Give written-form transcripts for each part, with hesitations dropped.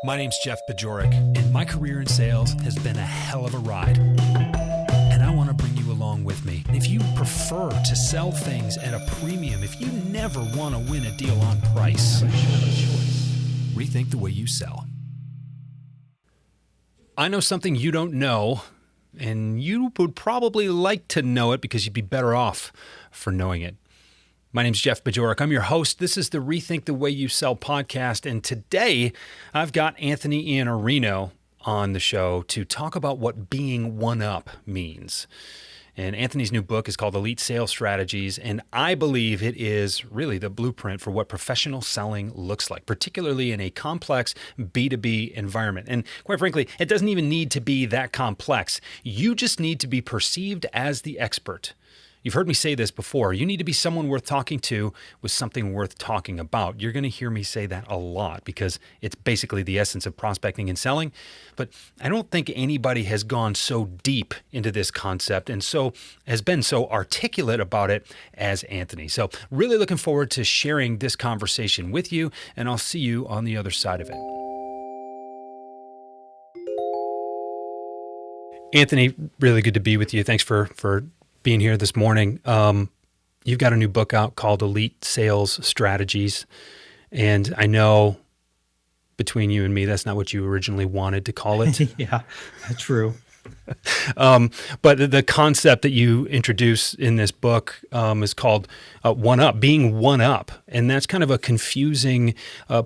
My name's Jeff Bajorek, and my career in sales has been a hell of a ride. And I want to bring you along with me. If you prefer to sell things at a premium, if you never want to win a deal on price, rethink the way you sell. I know something you don't know, and you would probably like to know it because you'd be better off for knowing it. My name's Jeff Bajorek. I'm your host. This is the Rethink the Way You Sell podcast. And today I've got Anthony Iannarino on the show to talk about what being one up means. And Anthony's new book is called Elite Sales Strategies. And I believe it is really the blueprint for what professional selling looks like, particularly in a complex B2B environment. And quite frankly, it doesn't even need to be that complex. You just need to be perceived as the expert. You've heard me say this before. You need to be someone worth talking to with something worth talking about. You're going to hear me say that a lot because it's basically the essence of prospecting and selling. But I don't think anybody has gone so deep into this concept and so has been so articulate about it as Anthony. So really looking forward to sharing this conversation with you, and I'll see you on the other side of it. Anthony, really good to be with you. Thanks for being here this morning. You've got a new book out called Elite Sales Strategies. And I know between you and me, that's not what you originally wanted to call it. Yeah, that's true. But the concept that you introduce in this book is called one up, being one up. And that's kind of a confusing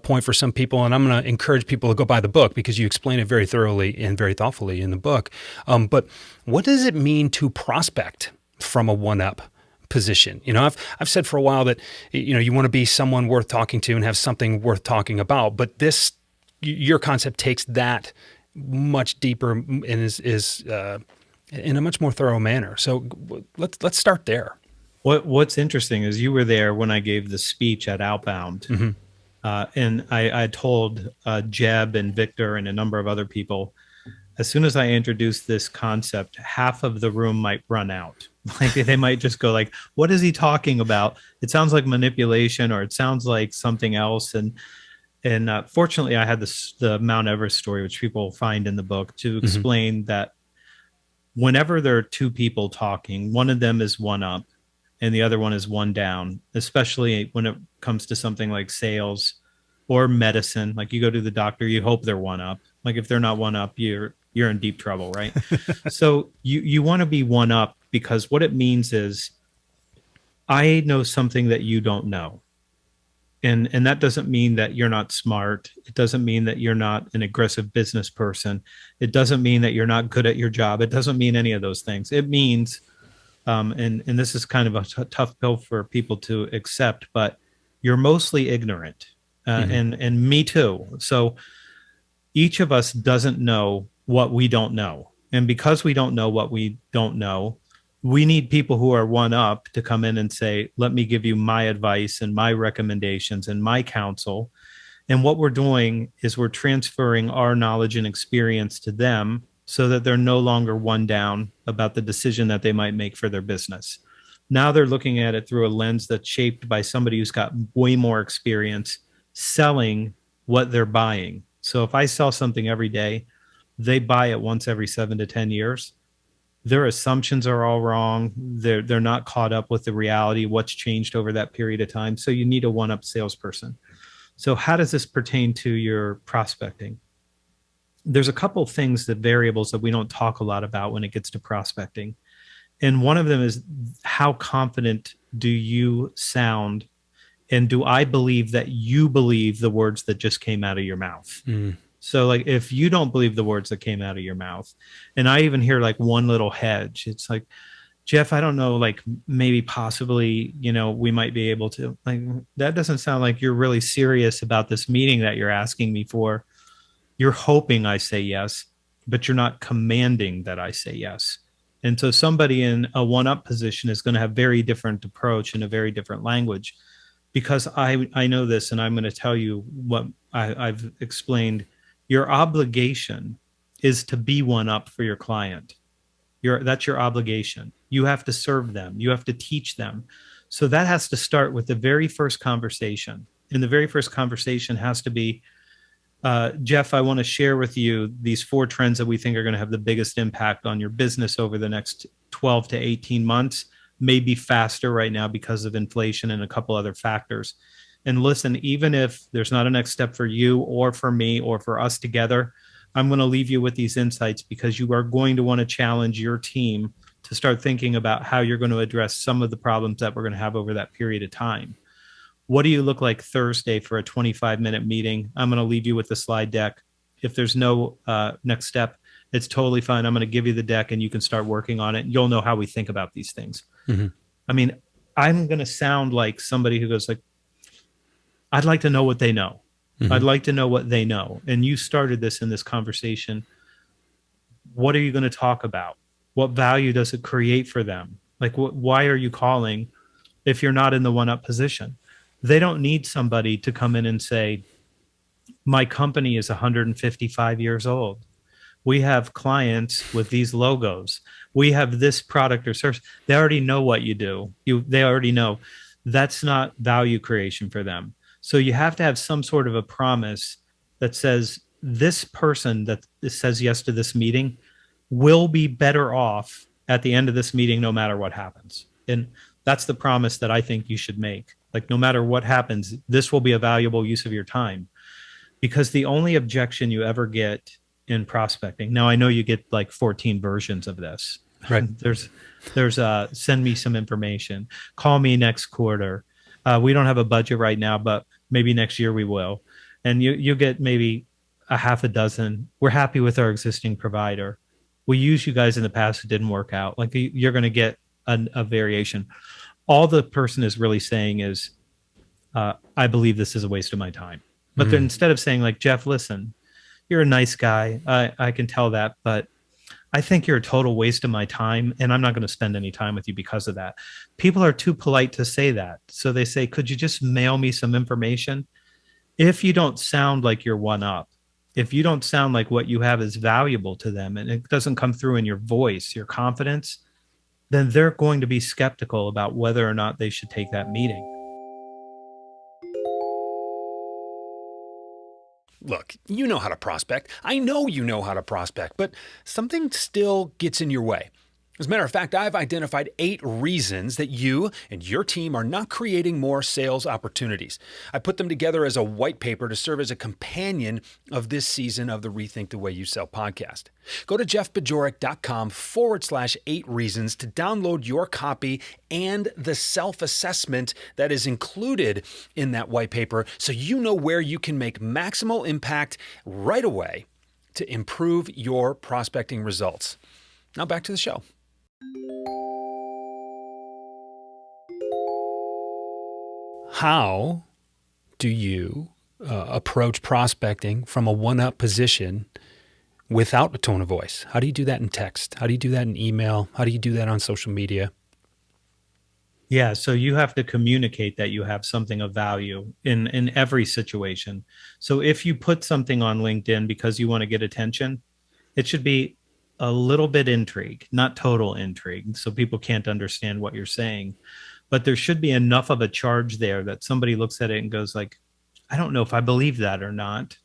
point for some people. And I'm going to encourage people to go buy the book because you explain it very thoroughly and very thoughtfully in the book. But what does it mean to prospect from a one-up position? You know, I've said for a while that, you know, you want to be someone worth talking to and have something worth talking about, but your concept takes that much deeper and is in a much more thorough manner. So let's start there. What's interesting is you were there when I gave the speech at Outbound, and I told Jeb and Victor and a number of other people, as soon as I introduced this concept, half of the room might run out. Like they might just go like, what is he talking about? It sounds like manipulation, or it sounds like something else. And fortunately, I had the Mount Everest story, which people find in the book, to explain that whenever there are two people talking, one of them is one up and the other one is one down, especially when it comes to something like sales or medicine. Like you go to the doctor, you hope they're one up. Like if they're not one up, you're in deep trouble, right? So you want to be one up, because what it means is I know something that you don't know. And that doesn't mean that you're not smart. It doesn't mean that you're not an aggressive business person. It doesn't mean that you're not good at your job. It doesn't mean any of those things. It means, and this is kind of a tough pill for people to accept, but you're mostly ignorant, and me too. So each of us doesn't know what we don't know. And because we don't know what we don't know, we need people who are one up to come in and say, let me give you my advice and my recommendations and my counsel. And what we're doing is we're transferring our knowledge and experience to them so that they're no longer one down about the decision that they might make for their business. Now they're looking at it through a lens that's shaped by somebody who's got way more experience selling what they're buying. So if I sell something every day, they buy it once every 7 to 10 years. Their assumptions are all wrong. They're not caught up with the reality, what's changed over that period of time. So you need a one-up salesperson. So how does this pertain to your prospecting? There's a couple of things, that variables that we don't talk a lot about when it gets to prospecting. And one of them is, how confident do you sound? And do I believe that you believe the words that just came out of your mouth? So like, if you don't believe the words that came out of your mouth, and I even hear like one little hedge, it's like, Jeff, I don't know, like maybe possibly, you know, we might be able to, like, that doesn't sound like you're really serious about this meeting that you're asking me for. You're hoping I say yes, but you're not commanding that I say yes. And so somebody in a one-up position is going to have very different approach and a very different language, because I know this, and I'm going to tell you what I've explained. Your obligation is to be one up for your client. That's your obligation. You have to serve them. You have to teach them. So that has to start with the very first conversation. And the very first conversation has to be, Jeff, I want to share with you these 4 trends that we think are going to have the biggest impact on your business over the next 12 to 18 months, maybe faster right now because of inflation and a couple other factors. And listen, even if there's not a next step for you or for me or for us together, I'm going to leave you with these insights because you are going to want to challenge your team to start thinking about how you're going to address some of the problems that we're going to have over that period of time. What do you look like Thursday for a 25-minute meeting? I'm going to leave you with the slide deck. If there's no next step, it's totally fine. I'm going to give you the deck and you can start working on it. You'll know how we think about these things. Mm-hmm. I mean, I'm going to sound like somebody who goes like, I'd like to know what they know. Mm-hmm. I'd like to know what they know. And you started this in this conversation. What are you going to talk about? What value does it create for them? Like, why are you calling if you're not in the one-up position? They don't need somebody to come in and say, my company is 155 years old. We have clients with these logos. We have this product or service. They already know what you do. They already know. That's not value creation for them. So you have to have some sort of a promise that says this person that says yes to this meeting will be better off at the end of this meeting, no matter what happens. And that's the promise that I think you should make. Like, no matter what happens, this will be a valuable use of your time. Because the only objection you ever get in prospecting, now I know you get like 14 versions of this. Right. There's send me some information. Call me next quarter. We don't have a budget right now, but maybe next year we will. And you get maybe a half a dozen. We're happy with our existing provider. We used you guys in the past. It didn't work out. Like, you're going to get a variation. All the person is really saying is, I believe this is a waste of my time. But then instead of saying like, Jeff, listen, you're a nice guy. I can tell that, but I think you're a total waste of my time, and I'm not going to spend any time with you because of that. People are too polite to say that. So they say, could you just mail me some information? If you don't sound like you're one up, if you don't sound like what you have is valuable to them, and it doesn't come through in your voice, your confidence, then they're going to be skeptical about whether or not they should take that meeting. Look, you know how to prospect. I know you know how to prospect, but something still gets in your way. As a matter of fact, I've identified 8 reasons that you and your team are not creating more sales opportunities. I put them together as a white paper to serve as a companion of this season of the Rethink the Way You Sell podcast. Go to jeffbajorek.com/8 reasons to download your copy and the self-assessment that is included in that white paper so you know where you can make maximal impact right away to improve your prospecting results. Now back to the show. How do you approach prospecting from a one-up position without a tone of voice? How do you do that in text? How do you do that in email? How do you do that on social media? Yeah, so you have to communicate that you have something of value in every situation. So if you put something on LinkedIn because you want to get attention, it should be a little bit intrigue, not total intrigue, so people can't understand what you're saying. But there should be enough of a charge there that somebody looks at it and goes like, I don't know if I believe that or not.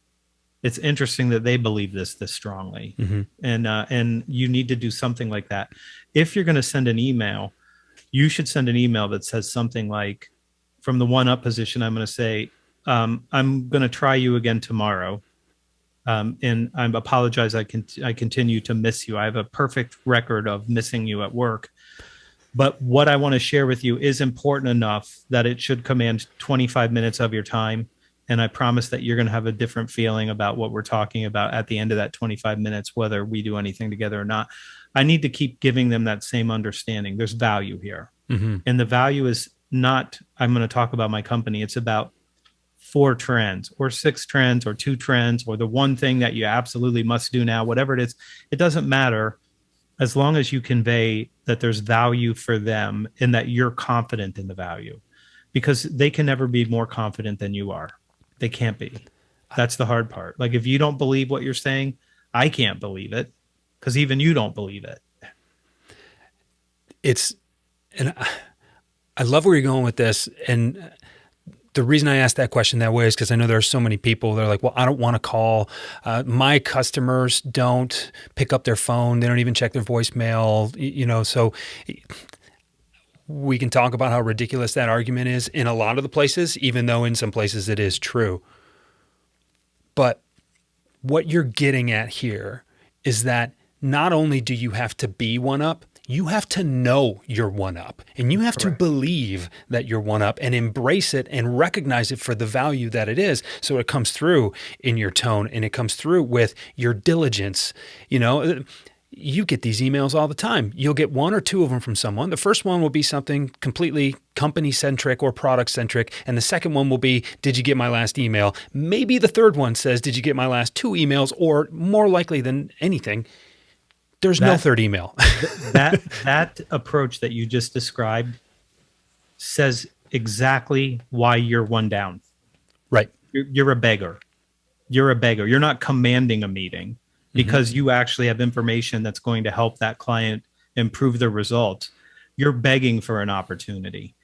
It's interesting that they believe this strongly. Mm-hmm. And you need to do something like that. If you're going to send an email, you should send an email that says something like, from the one up position, I'm going to say, I'm going to try you again tomorrow. And I apologize. I continue to miss you. I have a perfect record of missing you at work. But what I want to share with you is important enough that it should command 25 minutes of your time. And I promise that you're going to have a different feeling about what we're talking about at the end of that 25 minutes, whether we do anything together or not. I need to keep giving them that same understanding. There's value here. Mm-hmm. And the value is not, I'm going to talk about my company. It's about 4 trends or 6 trends or 2 trends or the one thing that you absolutely must do now, whatever it is. It doesn't matter as long as you convey that there's value for them and that you're confident in the value, because they can never be more confident than you are. They can't be. That's the hard part. Like, if you don't believe what you're saying, I can't believe it, because even you don't believe it. And I love where you're going with this. And The reason I asked that question that way is because I know there are so many people that are like, well, I don't want to call. My customers don't pick up their phone. They don't even check their voicemail, so we can talk about how ridiculous that argument is in a lot of the places, even though in some places it is true. But what you're getting at here is that not only do you have to be one up, you have to know you're one up, and you have to believe that you're one up and embrace it and recognize it for the value that it is. So it comes through in your tone, and it comes through with your diligence. You get these emails all the time. You'll get one or two of them from someone. The first one will be something completely company-centric or product-centric, and the second one will be, did you get my last email? Maybe the third one says, did you get my last 2 emails? Or more likely than anything, there's no third email. that approach that you just described says exactly why you're one down. Right. You're a beggar. You're a beggar. You're not commanding a meeting because you actually have information that's going to help that client improve their results. You're begging for an opportunity.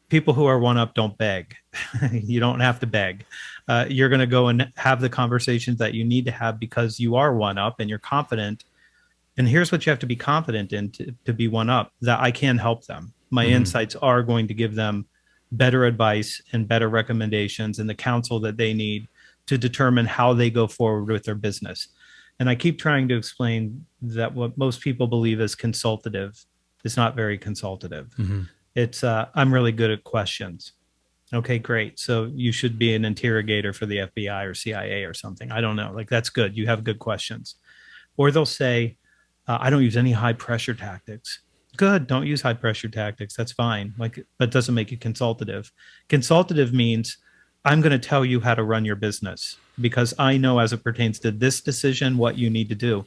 People who are one up don't beg. You don't have to beg. You're going to go and have the conversations that you need to have because you are one up and you're confident. And here's what you have to be confident in to be one up, that I can help them. My insights are going to give them better advice and better recommendations and the counsel that they need to determine how they go forward with their business. And I keep trying to explain that what most people believe is consultative is not very consultative. It's, I'm really good at questions. Okay, great. So you should be an interrogator for the FBI or CIA or something. I don't know. Like, that's good. You have good questions. Or they'll say, I don't use any high pressure tactics. Good. Don't use high pressure tactics. That's fine. Like, that doesn't make it consultative. Consultative means I'm going to tell you how to run your business because I know as it pertains to this decision, what you need to do.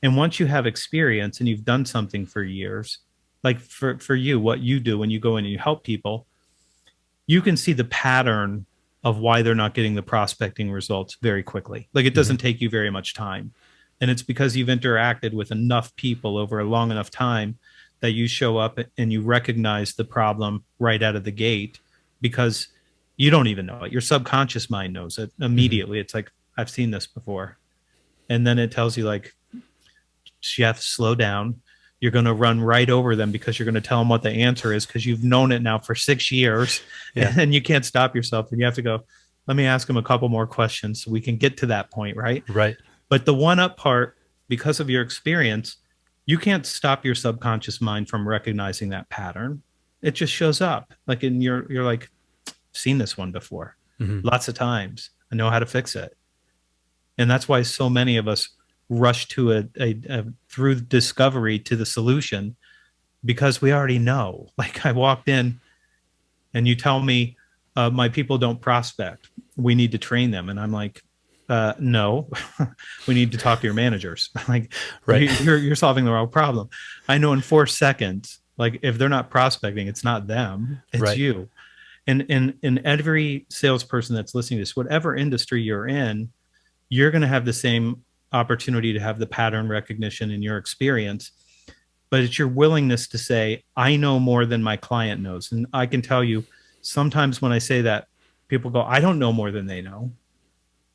And once you have experience and you've done something for years, like for you, what you do when you go in and you help people, you can see the pattern of why they're not getting the prospecting results very quickly. Like, it doesn't take you very much time. And it's because you've interacted with enough people over a long enough time that you show up and you recognize the problem right out of the gate because you don't even know it. Your subconscious mind knows it immediately. It's like, I've seen this before. And then it tells you, like, Jeff, slow down. You're going to run right over them because you're going to tell them what the answer is because you've known it now for 6 years and you can't stop yourself. And you have to go, let me ask them a couple more questions so we can get to that point, right? Right. But the one up part, because of your experience, you can't stop your subconscious mind from recognizing that pattern. It just shows up. Like, and you're like, seen this one before lots of times. I know how to fix it. And that's why so many of us rush to a through discovery to the solution because we already know. Like, I walked in and you tell me my people don't prospect. We need to train them. And I'm like, no, we need to talk to your managers. Like, right. You're solving the wrong problem. I know in 4 seconds, like, if they're not prospecting, it's not them, it's you. And in every salesperson that's listening to this, whatever industry you're in, you're going to have the same opportunity to have the pattern recognition in your experience. But it's your willingness to say, I know more than my client knows. And I can tell you, sometimes when I say that, people go, I don't know more than they know.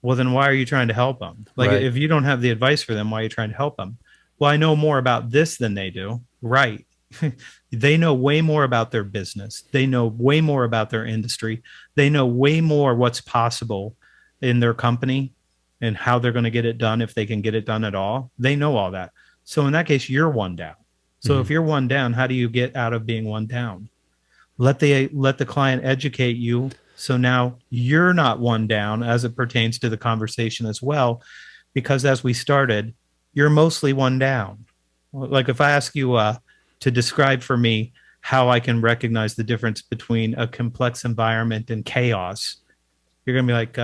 Well, then why are you trying to help them? Like, if you don't have the advice for them, why are you trying to help them? Well, I know more about this than they do. Right. They know way more about their business. They know way more about their industry. They know way more what's possible in their company and how they're going to get it done, if they can get it done at all. They know all that. So in that case, you're one down. So if you're one down, how do you get out of being one down? Let the client educate you. So now you're not one down as it pertains to the conversation as well, because as we started, you're mostly one down. Like, if I ask you to describe for me how I can recognize the difference between a complex environment and chaos, you're going to be like,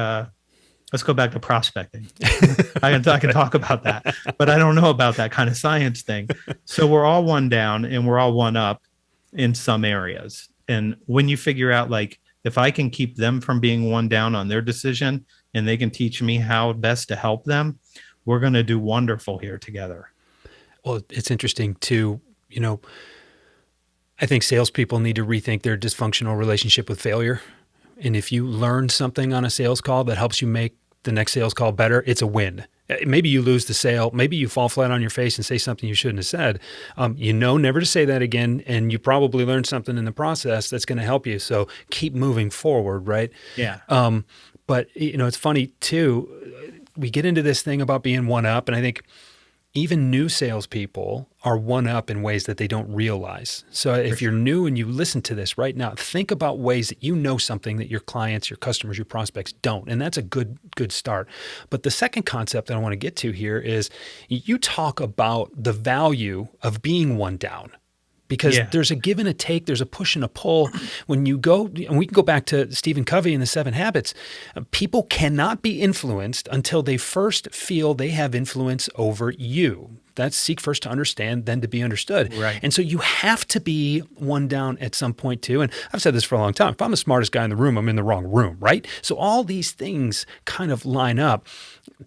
let's go back to prospecting. I can talk about that, but I don't know about that kind of science thing. So we're all one down and we're all one up in some areas. And when you figure out, like, if I can keep them from being one down on their decision and they can teach me how best to help them, we're going to do wonderful here together. Well, it's interesting too, I think salespeople need to rethink their dysfunctional relationship with failure. And if you learn something on a sales call that helps you make the next sales call better, it's a win. Maybe you lose the sale. Maybe you fall flat on your face and say something you shouldn't have said. You know never to say that again, and you probably learned something in the process that's going to help you. So keep moving forward, right? Yeah. But it's funny too. We get into this thing about being one up, and I think even new salespeople are one up in ways that they don't realize. So if you're new and you listen to this right now, think about ways that you know something that your clients, your customers, your prospects don't. And that's a good start. But the second concept that I want to get to here is you talk about the value of being one down. Because there's a give and a take, there's a push and a pull. When you go, and we can go back to Stephen Covey and the 7 Habits, people cannot be influenced until they first feel they have influence over you. That's seek first to understand, then to be understood. Right. And so you have to be one down at some point too. And I've said this for a long time. If I'm the smartest guy in the room, I'm in the wrong room, right? So all these things kind of line up.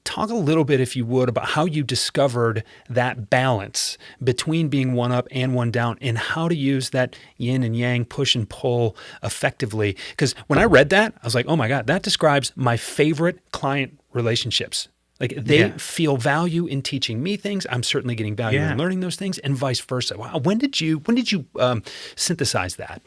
Talk a little bit, if you would, about how you discovered that balance between being one up and one down and how to use that yin and yang, push and pull effectively. Because when I read that, I was like, oh my God, that describes my favorite client relationships. Like they feel value in teaching me things. I'm certainly getting value in learning those things, and vice versa. Wow. When did you synthesize that?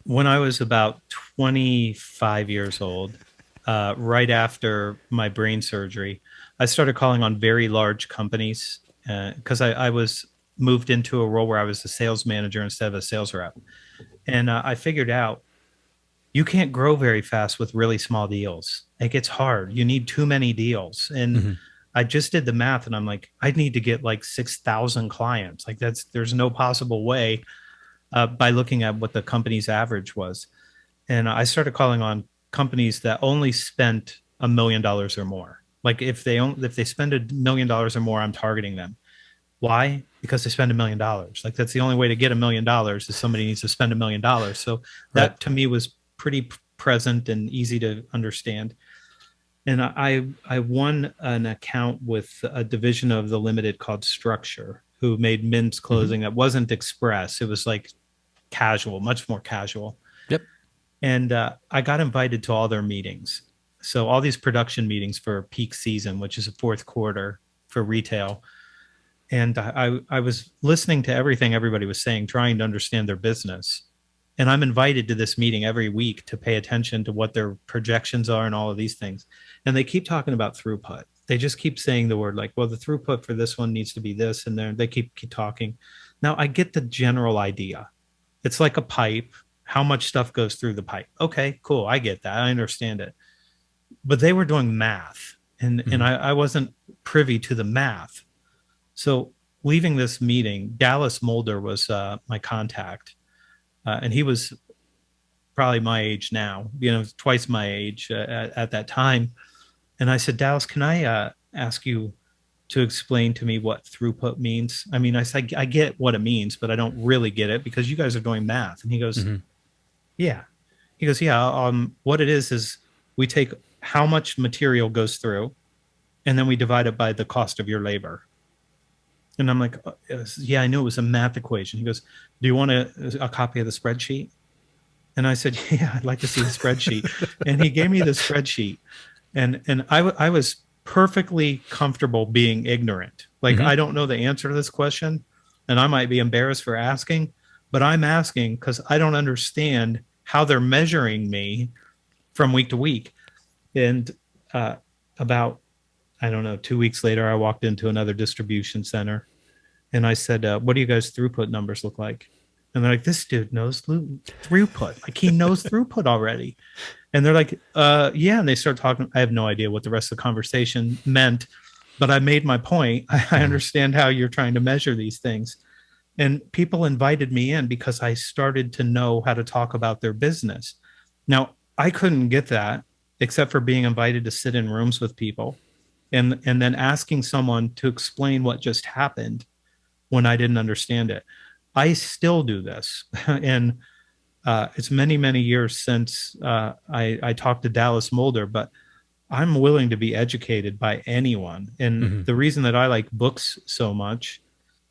When I was about 25 years old, right after my brain surgery, I started calling on very large companies because I was moved into a role where I was a sales manager instead of a sales rep. And I figured out you can't grow very fast with really small deals. Like it's hard. You need too many deals. And I just did the math and I'm like, I need to get like 6,000 clients. Like there's no possible way by looking at what the company's average was. And I started calling on companies that only spent $1 million or more. Like if they spend $1 million or more, I'm targeting them. Why? Because they spend $1 million. Like that's the only way to get $1 million is somebody needs to spend $1 million. So that to me was pretty present and easy to understand. And I won an account with a division of the Limited called Structure, who made men's clothing that wasn't express. It was like casual, much more casual. Yep. And I got invited to all their meetings. So all these production meetings for peak season, which is a fourth quarter for retail. And I was listening to everything everybody was saying, trying to understand their business. And I'm invited to this meeting every week to pay attention to what their projections are and all of these things. And they keep talking about throughput. They just keep saying the word like, well, the throughput for this one needs to be this. And then they keep talking. Now I get the general idea. It's like a pipe. How much stuff goes through the pipe? Okay, cool. I get that. I understand it. But they were doing math and I wasn't privy to the math. So leaving this meeting, Dallas Mulder was my contact. And he was probably my age now, twice my age at that time. And I said, Dallas, can I ask you to explain to me what throughput means? I mean, I said, I get what it means, but I don't really get it because you guys are doing math. And he goes, yeah. He goes, yeah, what it is we take how much material goes through and then we divide it by the cost of your labor. And I'm like, yeah, I knew it was a math equation. He goes, do you want a copy of the spreadsheet? And I said, yeah, I'd like to see the spreadsheet. And he gave me the spreadsheet. And I was perfectly comfortable being ignorant. Like, I don't know the answer to this question. And I might be embarrassed for asking, but I'm asking because I don't understand how they're measuring me from week to week. And about, I don't know, 2 weeks later, I walked into another distribution center and I said, what do you guys' throughput numbers look like? And they're like, this dude knows throughput. Like he knows throughput already. And they're like, yeah. And they start talking. I have no idea what the rest of the conversation meant, but I made my point. I understand how you're trying to measure these things. And people invited me in because I started to know how to talk about their business. Now, I couldn't get that except for being invited to sit in rooms with people. And then asking someone to explain what just happened when I didn't understand it. I still do this. And it's many, many years since I talked to Dallas Mulder, but I'm willing to be educated by anyone. And the reason that I like books so much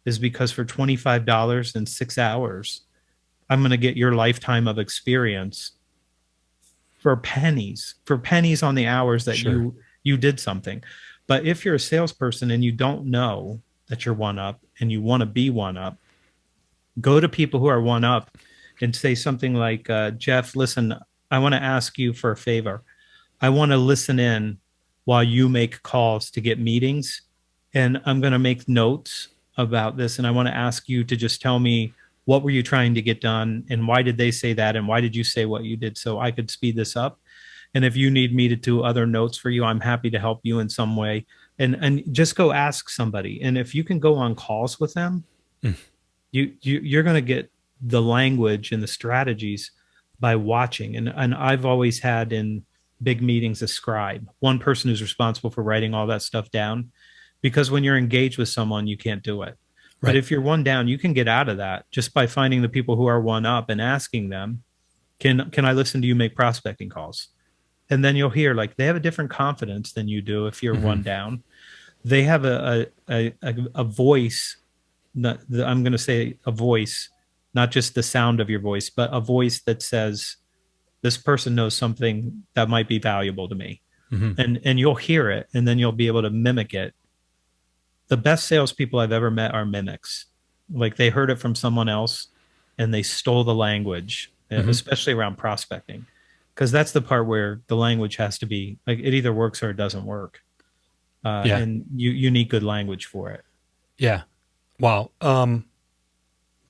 is because for $25 in 6 hours, I'm going to get your lifetime of experience for pennies on the hours that Sure. you did something. But if you're a salesperson and you don't know that you're one up and you want to be one up, go to people who are one up and say something like, Jeff, listen, I want to ask you for a favor. I want to listen in while you make calls to get meetings. And I'm going to make notes about this. And I want to ask you to just tell me, what were you trying to get done? And why did they say that? And why did you say what you did? So I could speed this up. And if you need me to do other notes for you, I'm happy to help you in some way. And just go ask somebody. And if you can go on calls with them, you're going to get the language and the strategies by watching. And I've always had in big meetings a scribe, one person who's responsible for writing all that stuff down, because when you're engaged with someone, you can't do it. Right. But if you're one down, you can get out of that just by finding the people who are one up and asking them, can I listen to you make prospecting calls? And then you'll hear like they have a different confidence than you do if you're one down. They have a voice. I'm going to say a voice, not just the sound of your voice, but a voice that says, this person knows something that might be valuable to me. And you'll hear it, and then you'll be able to mimic it. The best salespeople I've ever met are mimics. Like they heard it from someone else and they stole the language, especially around prospecting, because that's the part where the language has to be like, it either works or it doesn't work. And you need good language for it. Yeah. Wow.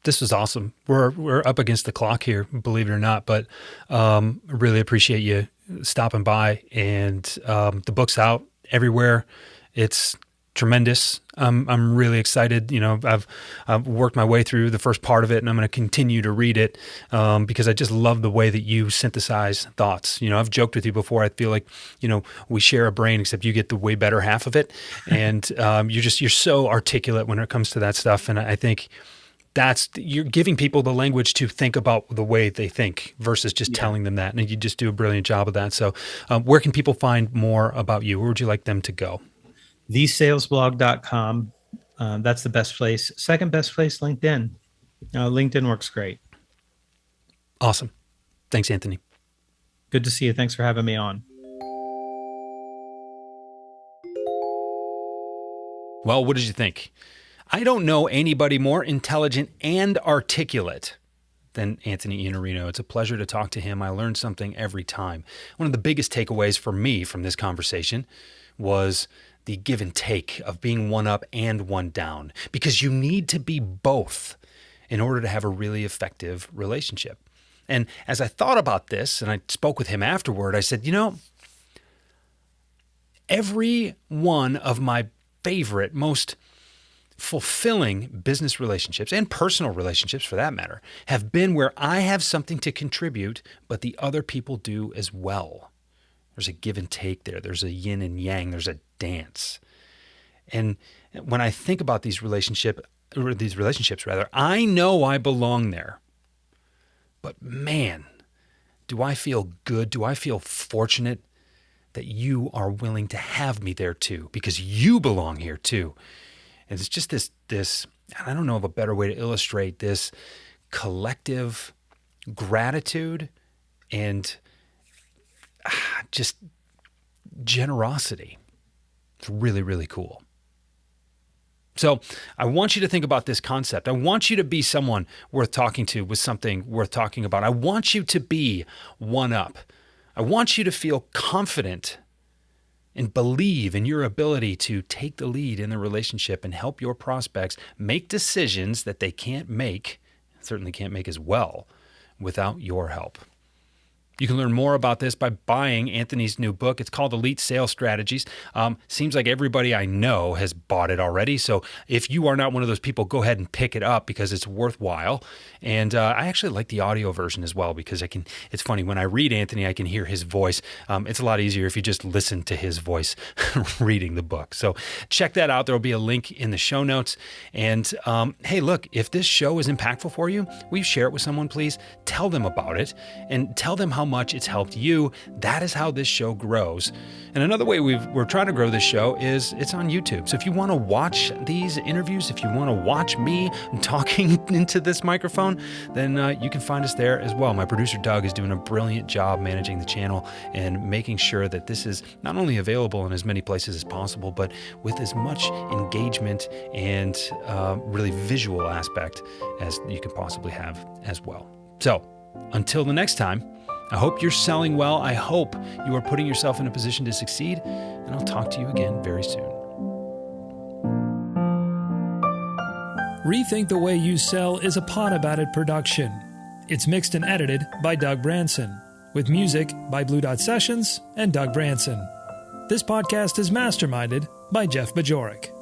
This was awesome. We're up against the clock here, believe it or not, but really appreciate you stopping by. And the book's out everywhere. It's tremendous. I'm really excited. You know, I've worked my way through the first part of it, and I'm going to continue to read it because I just love the way that you synthesize thoughts. You know, I've joked with you before. I feel like, you know, we share a brain, except you get the way better half of it, and you're so articulate when it comes to that stuff. And I think you're giving people the language to think about the way they think versus just telling them that. And you just do a brilliant job of that. So where can people find more about you? Where would you like them to go? thesalesblog.com. That's the best place. Second best place, LinkedIn. LinkedIn works great. Awesome. Thanks, Anthony. Good to see you. Thanks for having me on. Well, what did you think? I don't know anybody more intelligent and articulate than Anthony Iannarino. It's a pleasure to talk to him. I learned something every time. One of the biggest takeaways for me from this conversation was the give and take of being one up and one down, because you need to be both in order to have a really effective relationship. And as I thought about this, and I spoke with him afterward, I said, you know, every one of my favorite, most fulfilling business relationships and personal relationships for that matter have been where I have something to contribute, but the other people do as well. There's a give and take there. There's a yin and yang. There's a dance. And when I think about these relationships, I know I belong there. But man, do I feel good? Do I feel fortunate that you are willing to have me there too, because you belong here too. And it's just this, I don't know of a better way to illustrate this collective gratitude and just generosity. It's really, really cool. So I want you to think about this concept. I want you to be someone worth talking to with something worth talking about. I want you to be one up. I want you to feel confident and believe in your ability to take the lead in the relationship and help your prospects make decisions that they can't make, certainly can't make as well, without your help. You can learn more about this by buying Anthony's new book. It's called Elite Sales Strategies. Seems like everybody I know has bought it already. So if you are not one of those people, go ahead and pick it up because it's worthwhile. And I actually like the audio version as well because it's funny, when I read Anthony, I can hear his voice. It's a lot easier if you just listen to his voice reading the book. So check that out. There'll be a link in the show notes. And hey, look, if this show is impactful for you, will you share it with someone, please? Tell them about it and tell them how much it's helped you. That is how this show grows. And another way we're trying to grow this show is it's on YouTube. So if you want to watch these interviews, if you want to watch me talking into this microphone, then you can find us there as well. My producer Doug is doing a brilliant job managing the channel and making sure that this is not only available in as many places as possible, but with as much engagement and really visual aspect as you can possibly have as well. So until the next time, I hope you're selling well. I hope you are putting yourself in a position to succeed, and I'll talk to you again very soon. Rethink the Way You Sell is a Pod About It production. It's mixed and edited by Doug Branson, with music by Blue Dot Sessions and Doug Branson. This podcast is masterminded by Jeff Bajorek.